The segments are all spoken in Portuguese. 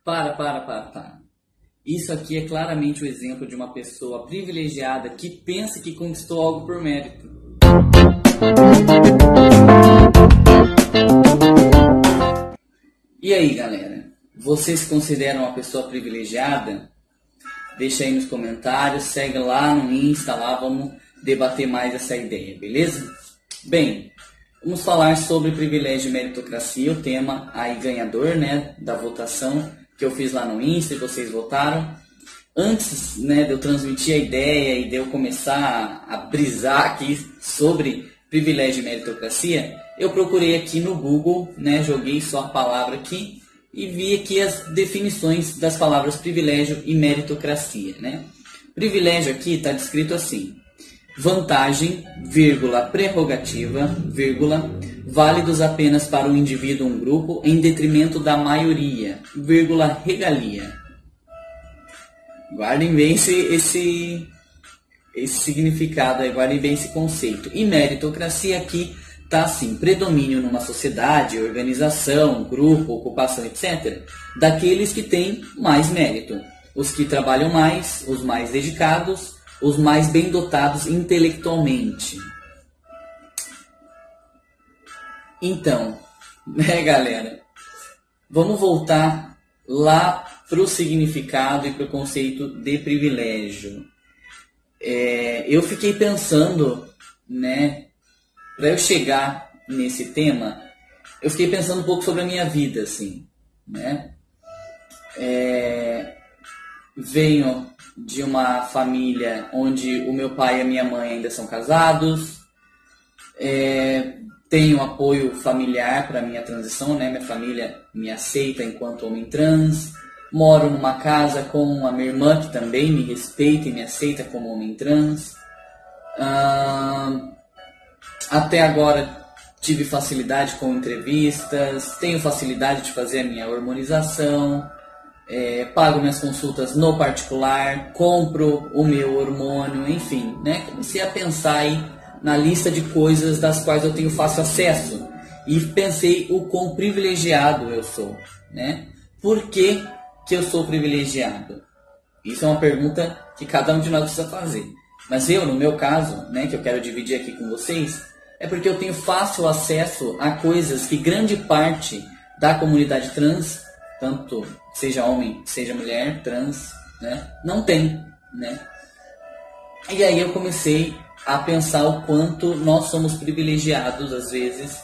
Para. Isso aqui é claramente o exemplo de uma pessoa privilegiada que pensa que conquistou algo por mérito. E aí, galera? Vocês se consideram uma pessoa privilegiada? Deixa aí nos comentários, segue lá no Insta, lá vamos debater mais essa ideia, beleza? Bem, vamos falar sobre privilégio e meritocracia, o tema aí ganhador, né, da votação que eu fiz lá no Insta e vocês votaram. Antes, né, de eu transmitir a ideia e de eu começar a brisar aqui sobre privilégio e meritocracia, eu procurei aqui no Google, né, joguei só a palavra aqui e vi aqui as definições das palavras privilégio e meritocracia, né? Privilégio aqui está descrito assim: vantagem, vírgula, prerrogativa, vírgula, válidos apenas para um indivíduo ou um grupo em detrimento da maioria, vírgula, regalia. Guardem bem esse significado, guardem bem esse conceito. E meritocracia aqui está assim: predomínio numa sociedade, organização, grupo, ocupação, etc., daqueles que têm mais mérito. Os que trabalham mais, os mais dedicados, os mais bem dotados intelectualmente. Então, né, galera? Vamos voltar lá para o significado e para o conceito de privilégio. Eu fiquei pensando, né, para eu chegar nesse tema, eu fiquei pensando um pouco sobre a minha vida, assim, né? Venho de uma família onde o meu pai e a minha mãe ainda são casados, tenho apoio familiar para a minha transição, né? Minha família me aceita enquanto homem trans, moro numa casa com a minha irmã que também me respeita e me aceita como homem trans. Até agora tive facilidade com entrevistas, tenho facilidade de fazer a minha hormonização, pago minhas consultas no particular, compro o meu hormônio, enfim, né? Comecei a pensar aí na lista de coisas das quais eu tenho fácil acesso e pensei o quão privilegiado eu sou, né? Por que eu sou privilegiado? Isso é uma pergunta que cada um de nós precisa fazer. Mas eu, no meu caso, né, que eu quero dividir aqui com vocês, é porque eu tenho fácil acesso a coisas que grande parte da comunidade trans, tanto seja homem, seja mulher, trans, né, não tem, né? E aí eu comecei a pensar o quanto nós somos privilegiados às vezes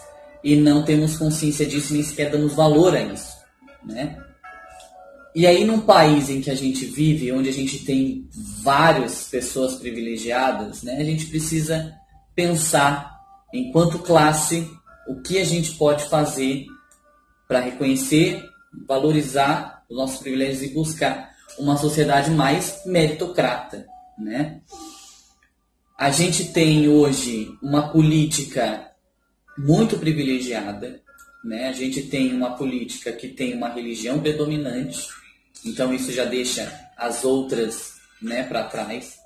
e não temos consciência disso, nem sequer damos valor a isso, né? E aí num país em que a gente vive, onde a gente tem várias pessoas privilegiadas, né, a gente precisa pensar, enquanto classe, o que a gente pode fazer para reconhecer, valorizar os nossos privilégios e buscar uma sociedade mais meritocrata, né? A gente tem hoje uma política muito privilegiada, né? A gente tem uma política que tem uma religião predominante, então isso já deixa as outras, né, para trás.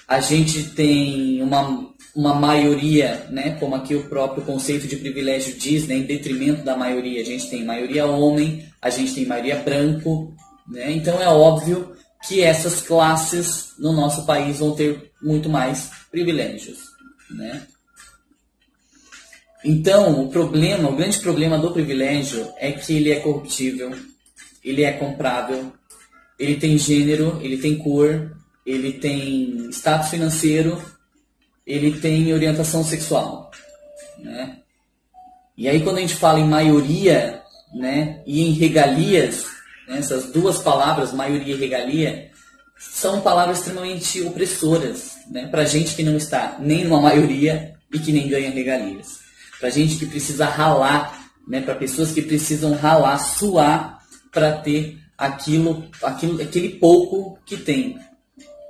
A gente tem uma maioria, né, como aqui o próprio conceito de privilégio diz, né, em detrimento da maioria. A gente tem maioria homem, a gente tem maioria branco, né? Então é óbvio que essas classes no nosso país vão ter muito mais privilégios, né? Então, o grande problema do privilégio é que ele é corruptível, ele é comprável, ele tem gênero, ele tem cor, ele tem status financeiro, ele tem orientação sexual, né? E aí quando a gente fala em maioria, né, e em regalias, né, essas duas palavras, maioria e regalia, são palavras extremamente opressoras, né, para gente que não está nem numa maioria e que nem ganha regalias. Para gente que precisa ralar, né, para pessoas que precisam ralar, suar para ter aquele pouco que tem.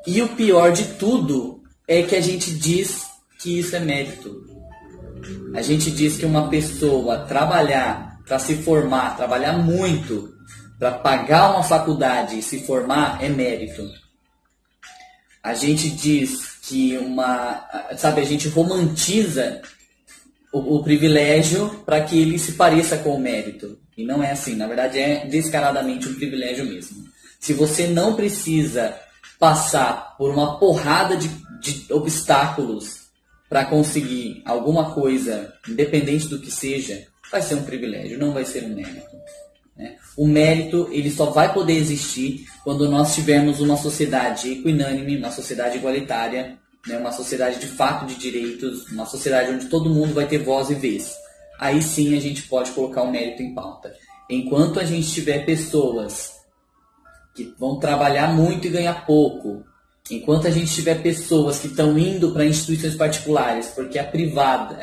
E o pior de tudo é que a gente diz que isso é mérito. A gente diz que uma pessoa trabalhar para se formar, trabalhar muito para pagar uma faculdade e se formar é mérito. A gente diz que a gente romantiza o privilégio para que ele se pareça com o mérito. E não é assim, na verdade é descaradamente um privilégio mesmo. Se você não precisa passar por uma porrada de obstáculos para conseguir alguma coisa, independente do que seja, vai ser um privilégio, não vai ser um mérito. Né? O mérito ele só vai poder existir quando nós tivermos uma sociedade equinânime, uma sociedade igualitária, né? Uma sociedade de fato de direitos, uma sociedade onde todo mundo vai ter voz e vez. Aí sim a gente pode colocar o mérito em pauta. Enquanto a gente tiver pessoas que vão trabalhar muito e ganhar pouco, enquanto a gente tiver pessoas que estão indo para instituições particulares porque a privada,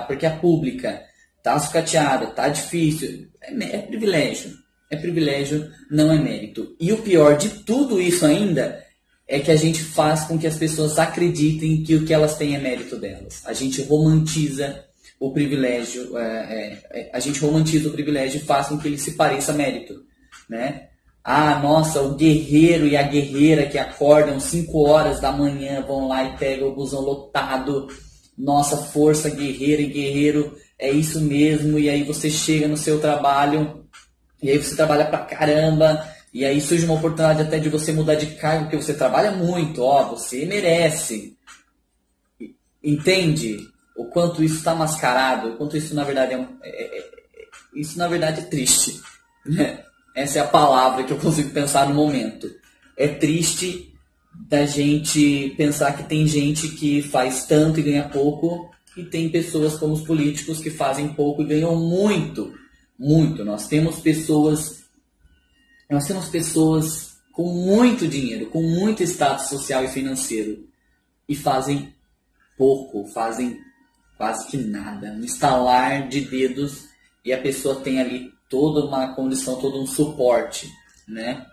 porque a pública está sucateada, está difícil, é privilégio. É privilégio, não é mérito. E o pior de tudo isso ainda é que a gente faz com que as pessoas acreditem que o que elas têm é mérito delas. A gente romantiza o privilégio, e faz com que ele se pareça mérito, né? Ah, nossa, o guerreiro e a guerreira que acordam 5 horas da manhã, vão lá e pegam o busão lotado. Nossa, força, guerreira e guerreiro, é isso mesmo. E aí você chega no seu trabalho, e aí você trabalha pra caramba, e aí surge uma oportunidade até de você mudar de cargo, porque você trabalha muito, você merece. Entende o quanto isso está mascarado, o quanto isso na verdade isso na verdade é triste, né? Essa é a palavra que eu consigo pensar no momento. É triste da gente pensar que tem gente que faz tanto e ganha pouco, e tem pessoas como os políticos que fazem pouco e ganham muito, muito. Nós temos pessoas com muito dinheiro, com muito status social e financeiro, e fazem pouco, fazem quase que nada, um estalar de dedos, e a pessoa tem ali toda uma condição, todo um suporte, né?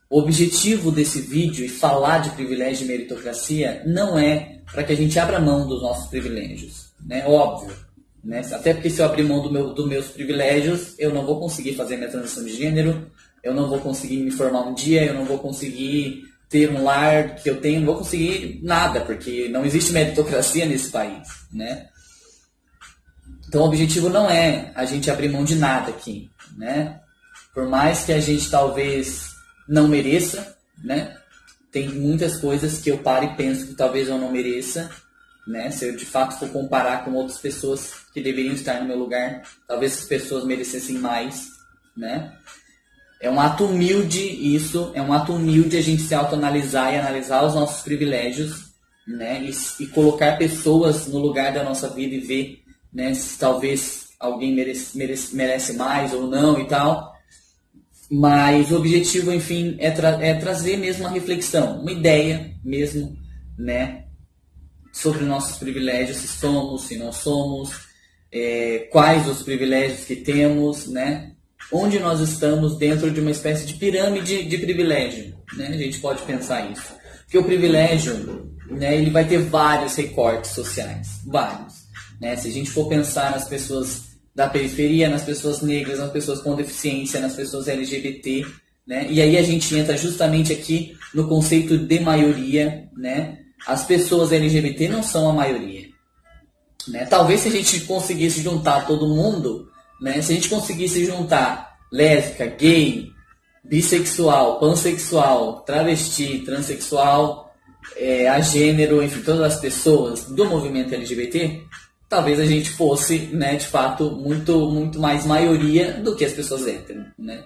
O objetivo desse vídeo e falar de privilégio e meritocracia não é para que a gente abra mão dos nossos privilégios, né? Óbvio, né? Até porque se eu abrir mão dos meus privilégios, eu não vou conseguir fazer minha transição de gênero, eu não vou conseguir me formar um dia, eu não vou conseguir ter um lar que eu tenho, não vou conseguir nada, porque não existe meritocracia nesse país, né? Então o objetivo não é a gente abrir mão de nada aqui, né? Por mais que a gente talvez não mereça, né? Tem muitas coisas que eu paro e penso que talvez eu não mereça, né? Se eu de fato for comparar com outras pessoas que deveriam estar no meu lugar, talvez essas pessoas merecessem mais, né? É um ato humilde isso, é um ato humilde a gente se autoanalisar e analisar os nossos privilégios, né? E colocar pessoas no lugar da nossa vida e ver, né, se talvez alguém merece mais ou não e tal. Mas o objetivo, enfim, é trazer mesmo uma reflexão, uma ideia mesmo, né, sobre nossos privilégios, se somos, se não somos, quais os privilégios que temos, né, onde nós estamos dentro de uma espécie de pirâmide de privilégio, né, a gente pode pensar isso. Porque o privilégio, né, ele vai ter vários recortes sociais, vários. Né? Se a gente for pensar nas pessoas da periferia, nas pessoas negras, nas pessoas com deficiência, nas pessoas LGBT, né? E aí a gente entra justamente aqui no conceito de maioria, né? As pessoas LGBT não são a maioria, né? Talvez se a gente conseguisse juntar todo mundo, né? Se a gente conseguisse juntar lésbica, gay, bissexual, pansexual, travesti, transexual, agênero, enfim, todas as pessoas do movimento LGBT, talvez a gente fosse, né, de fato, muito mais maioria do que as pessoas hétero, né?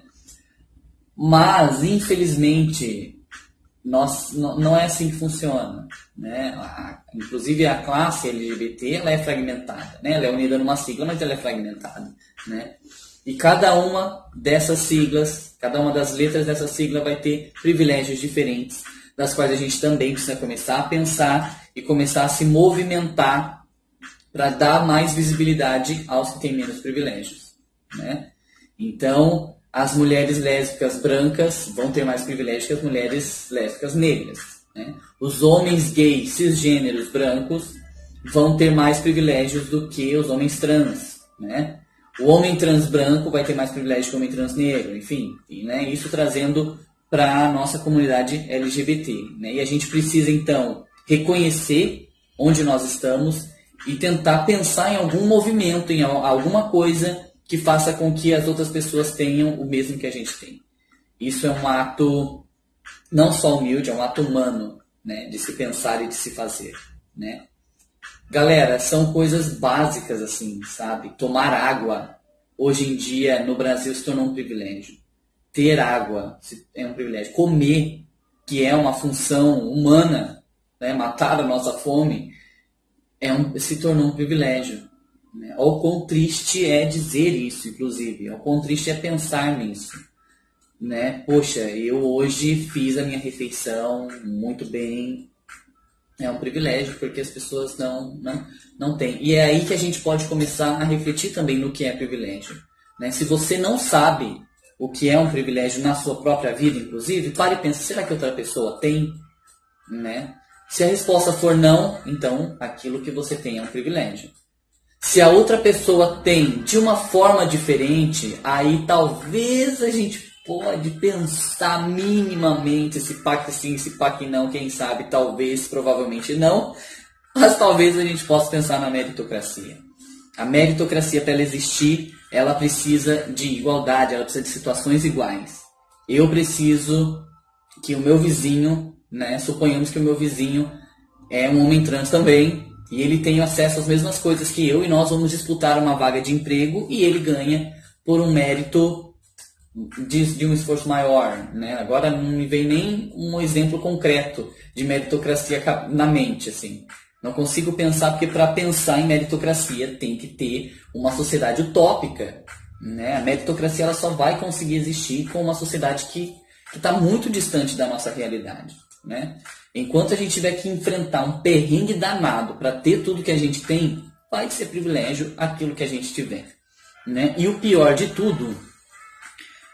Mas, infelizmente, não é assim que funciona, né? Inclusive, a classe LGBT, ela é fragmentada, né? Ela é unida numa sigla, mas ela é fragmentada, né? E cada uma dessas siglas, cada uma das letras dessa sigla vai ter privilégios diferentes, das quais a gente também precisa começar a pensar e começar a se movimentar para dar mais visibilidade aos que têm menos privilégios, né? Então, as mulheres lésbicas brancas vão ter mais privilégios que as mulheres lésbicas negras, né? Os homens gays cisgêneros brancos vão ter mais privilégios do que os homens trans, né? O homem trans branco vai ter mais privilégios que o homem trans negro, enfim, né? Isso trazendo para a nossa comunidade LGBT, né? E a gente precisa, então, reconhecer onde nós estamos e tentar pensar em algum movimento, em alguma coisa que faça com que as outras pessoas tenham o mesmo que a gente tem. Isso é um ato não só humilde, é um ato humano, né, de se pensar e de se fazer, né? Galera, são coisas básicas assim, sabe? Tomar água, hoje em dia no Brasil se tornou um privilégio. Ter água é um privilégio. Comer, que é uma função humana, né, matar a nossa fome, se tornou um privilégio. Né? O quão triste é dizer isso, inclusive. O quão triste é pensar nisso. Né? Poxa, eu hoje fiz a minha refeição muito bem. É um privilégio, porque as pessoas não têm. E é aí que a gente pode começar a refletir também no que é privilégio. Né? Se você não sabe o que é um privilégio na sua própria vida, inclusive, pare e pense, será que outra pessoa tem? Né? Se a resposta for não, então aquilo que você tem é um privilégio. Se a outra pessoa tem de uma forma diferente, aí talvez a gente pode pensar minimamente se pá que sim, se pá que não, quem sabe, talvez, provavelmente não, mas talvez a gente possa pensar na meritocracia. A meritocracia, para ela existir, ela precisa de igualdade, ela precisa de situações iguais. Eu preciso que o meu vizinho, né, suponhamos que o meu vizinho é um homem trans também, e ele tem acesso às mesmas coisas que eu, e nós vamos disputar uma vaga de emprego, e ele ganha por um mérito de um esforço maior, né? Agora não me vem nem um exemplo concreto de meritocracia na mente, assim. Não consigo pensar, porque para pensar em meritocracia tem que ter uma sociedade utópica, né? A meritocracia ela só vai conseguir existir com uma sociedade que está muito distante da nossa realidade, né? Enquanto a gente tiver que enfrentar um perrengue danado para ter tudo que a gente tem, vai ser privilégio aquilo que a gente tiver, né? E o pior de tudo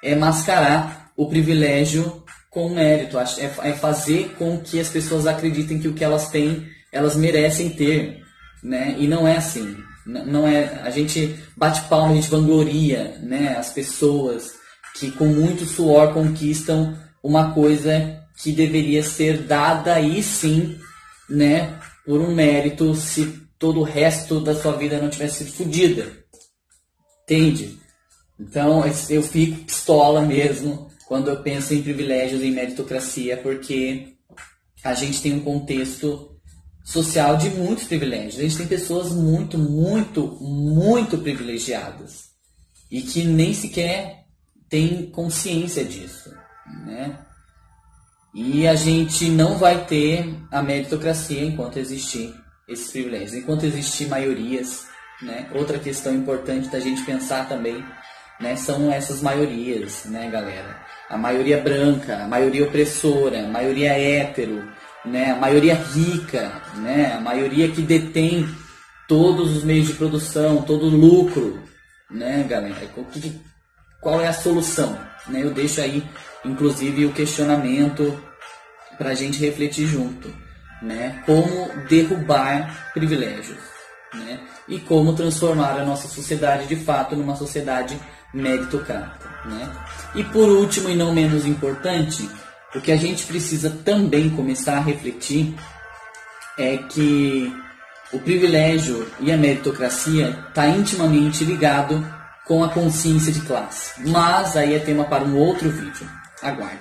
é mascarar o privilégio com o mérito, é fazer com que as pessoas acreditem que o que elas têm, elas merecem ter, né? E não é assim. Não é, a gente bate palma, a gente vangloria, né, as pessoas que com muito suor conquistam uma coisa que deveria ser dada aí sim, né, por um mérito, se todo o resto da sua vida não tivesse sido fodida. Entende? Então eu fico pistola mesmo quando eu penso em privilégios, em meritocracia, porque a gente tem um contexto social de muitos privilégios. A gente tem pessoas muito, muito, muito privilegiadas e que nem sequer têm consciência disso, né? E a gente não vai ter a meritocracia enquanto existir esses privilégios, enquanto existir maiorias, né? Outra questão importante da gente pensar também, né, são essas maiorias, né, galera? A maioria branca, a maioria opressora, a maioria hétero, né, a maioria rica, né, a maioria que detém todos os meios de produção, todo o lucro, né, galera? Qual é a solução? Né? Eu deixo aí, inclusive, o questionamento para a gente refletir junto, né? Como derrubar privilégios, né? E como transformar a nossa sociedade, de fato, numa sociedade meritocrata, né? E por último, e não menos importante, o que a gente precisa também começar a refletir é que o privilégio e a meritocracia está intimamente ligado com a consciência de classe. Mas aí é tema para um outro vídeo. Aguardem.